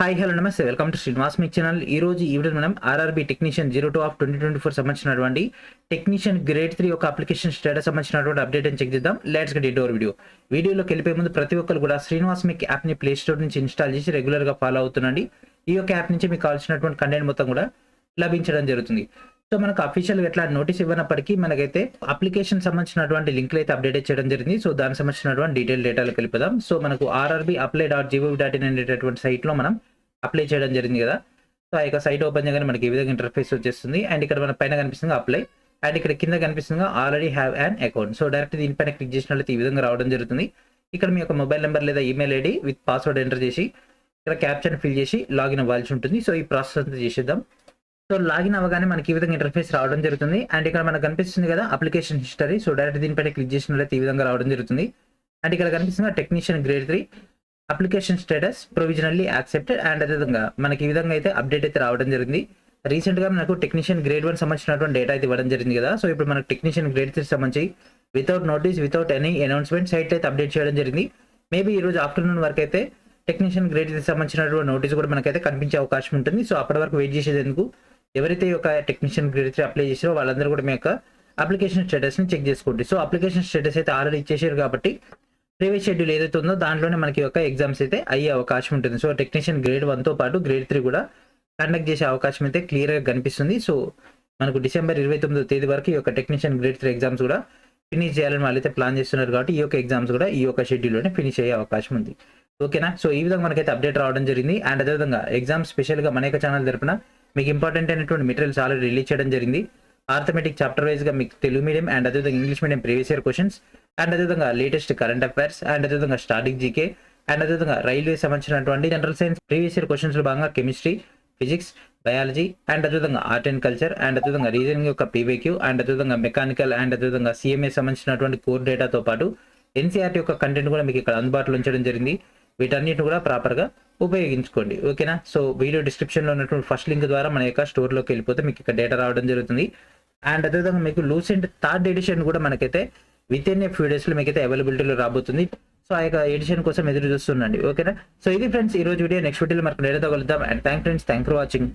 Hi hello నమస్తే welcome to Srinivas మిక్ channel. ఈ రోజు ఈ వీడియో మనం ఆర్ఆర్బీ టెక్నీషియన్ 02 ఆఫ్ 2024 సంబంధించినటువంటి టెక్నీషియన్ గ్రేడ్ 3 యొక్క అప్లికేషన్ స్టేటస్ సంబంధించినటువంటి అప్డేట్ అని చెక్ చేద్దాం. Let's get it over video. వీడియోలోకి వెళ్ళిపోయే ముందు ప్రతి ఒక్కరు కూడా శ్రీనివాస్ మిక్ యాప్ ని ప్లే స్టోర్ నుంచి ఇన్స్టాల్ చేసి రెగ్యులర్ గా ఫాలో అవుతుండండి. ఈ యొక్క యాప్ నుంచి మీకు కావాల్సినటువంటి కంటెంట్ మొత్తం కూడా లభించడం జరుగుతుంది. సో మనకు అఫీషియల్ గా ఎట్లా నోటీస్ ఇవ్వనప్పటికీ మనకైతే అప్లికేషన్ సంబంధించినటువంటి లింక్లు అయితే అప్డేట్ చేయడం జరిగింది. సో దానికి సంబంధించినటువంటి డీటెయిల్ డేటాలోకి వెళ్ళిపోదాం. సో మనకు rrbapply.gov.in అనేటటువంటి సైట్ లో మనం అప్లై చేయడం జరిగింది కదా. సో ఆ యొక్క సైట్ ఓపెన్ చేయగానే మనకి ఈ విధంగా ఇంటర్ఫేస్ వచ్చేస్తుంది. అండ్ ఇక్కడ మన పైన కనిపిస్తుంది అప్లై, అండ్ ఇక్కడ కింద కనిపిస్తుంది already have an account. So direct దీనిపైన క్లిక్ చేసినట్లయితే ఈ విధంగా రావడం జరుగుతుంది. ఇక్కడ మీ యొక్క మొబైల్ నెంబర్ లేదా email ID with password enter చేసి ఇక్కడ క్యాప్చర్ ఫిల్ చేసి లాగిన్ అవ్వాల్సి ఉంటుంది. సో ఈ ప్రాసెస్ అంతా చేసేద్దాం. సో లాగిన్ అవ్వగానే మనకి ఈ విధంగా ఇంటర్ఫేస్ రావడం జరుగుతుంది. అండ్ ఇక్కడ మనకు కనిపిస్తుంది కదా అప్లికేషన్ హిస్టరీ. సో డైరెక్ట్ దీనిపైన క్లిక్ చేసినట్లయితే ఈ విధంగా రావడం జరుగుతుంది. అండ్ ఇక్కడ కనిపిస్తుంది technician grade 3 application status provisionally accepted. And అదేవిధంగా మనకి ఈ విధంగా అయితే అప్డేట్ అయితే రావడం జరిగింది. రీసెంట్ గా మనకు టెక్నీషియన్ గ్రేడ్ 1 సంబంధించినటువంటి డేటా అయితే ఇవ్వడం జరిగింది కదా. సో ఇప్పుడు మనకు టెక్నీషియన్ గ్రేడ్ 3 సంబంధించి without notice without any announcement site అయితే అప్డేట్ చేయడం జరిగింది. మేబీ ఈ రోజు ఆఫ్టర్నూన్ వరకు అయితే టెక్నీషియన్ గ్రేడ్ 3 సంబంధించినటువంటి నోటీస్ కూడా మనకైతే కనిపించే అవకాశం ఉంటుంది. సో అప్పటి వరకు వెయిట్ చేసేందుకు ఎవరైతే ఈ యొక్క టెక్నీషియన్ గ్రేడ్ 3 అప్లై చేసారో వాళ్ళందరూ కూడా మీ యొక్క అప్లికేషన్ స్టేటస్ ని చెక్ చేసుకోండి. సో అప్లికేషన్ స్టేటస్ అయితే ఆల్రెడీ ఇచ్చేసారు కాబట్టి ప్రీవియస్ షెడ్యూల్ ఏదైతే ఉందో దాంట్లోనే మనకి యొక్క ఎగ్జామ్స్ అయితే అయ్యే అవకాశం ఉంటుంది. సో టెక్నీషియన్ గ్రేడ్ 1 తో పాటు గ్రేడ్ 3 కూడా కండక్ట్ చేసే అవకాశం అయితే క్లియర్ గా కనిపిస్తుంది. సో మనకు డిసెంబర్ 29వ తేదీ వరకు ఈ యొక్క టెక్నీషియన్ గ్రేడ్ 3 ఎగ్జామ్స్ కూడా ఫినిష్ చేయాలని వాళ్ళైతే ప్లాన్ చేస్తున్నారు కాబట్టి ఈ యొక్క ఎగ్జామ్స్ కూడా ఈ యొక్క షెడ్యూల్లోనే ఫినిష్ అయ్యే అవకాశం ఉంది. ఓకేనా. సో ఈ విధంగా మనకైతే అప్డేట్ రావడం జరిగింది. అండ్ అదేవిధంగా ఎగ్జామ్స్ స్పెషల్ గా మన యొక్క ఛానల్ తరపున మీకు ఇంపార్టెంట్ అయినటువంటి మెటీరియల్స్ ఆల్రెడీ రిలీజ్ చేయడం జరిగింది. ఆర్థమెటిక్ చాప్టర్ వైజ్ గా మీకు తెలుగు మీడియం అండ్ అదేవిధంగా English medium previous year questions and అదేవిధంగా లేటెస్ట్ కరెంట్ అఫైర్స్ అండ్ అదేవిధంగా స్టాటిక్ జీకే అండ్ అదేవిధంగా రైల్వే సంబంధించినటువంటి general science previous year questions లో భాగంగా కెమిస్ట్రీ, ఫిజిక్స్, బయాలజీ అండ్ అదేవిధంగా ఆర్ట్ అండ్ కల్చర్ అండ్ అదేవిధంగా రీజనింగ్ యొక్క పీవైక్యూ అండ్ అదేవిధంగా మెకానికల్ అండ్ అదేవిధంగా సిఎంఏ సంబంధించినటువంటి కోర్ డేటాతో పాటు ఎన్సీఆర్టీ యొక్క కంటెంట్ కూడా మీకు ఇక్కడ అందుబాటులో ఉంచడం జరిగింది. వీటన్నిటిని కూడా ప్రాపర్ గా ఉపయోగించుకోండి. ఓకేనా. సో వీడియో డిస్క్రిప్షన్ లో ఉన్నటువంటి ఫస్ట్ లింక్ ద్వారా మన యొక్క స్టోర్ లోకి వెళ్ళిపోతే మీకు ఇక్కడ డేటా రావడం జరుగుతుంది. అండ్ అదేవిధంగా మీకు లూసెంట్ థర్డ్ ఎడిషన్ కూడా మనకైతే with in a few days లో మీకైతే అవైలబిలిటీలో రాబోతుంది. సో ఆ యొక్క ఎడిషన్ కోసం ఎదురు చూస్తుండండి. ఓకేనా. సో ఇది ఫ్రెండ్స్ ఈ రోజు వీడియో. నెక్స్ట్ వీడియోలో మనకు డేటాతో కలుద్దాం. And thank for watching.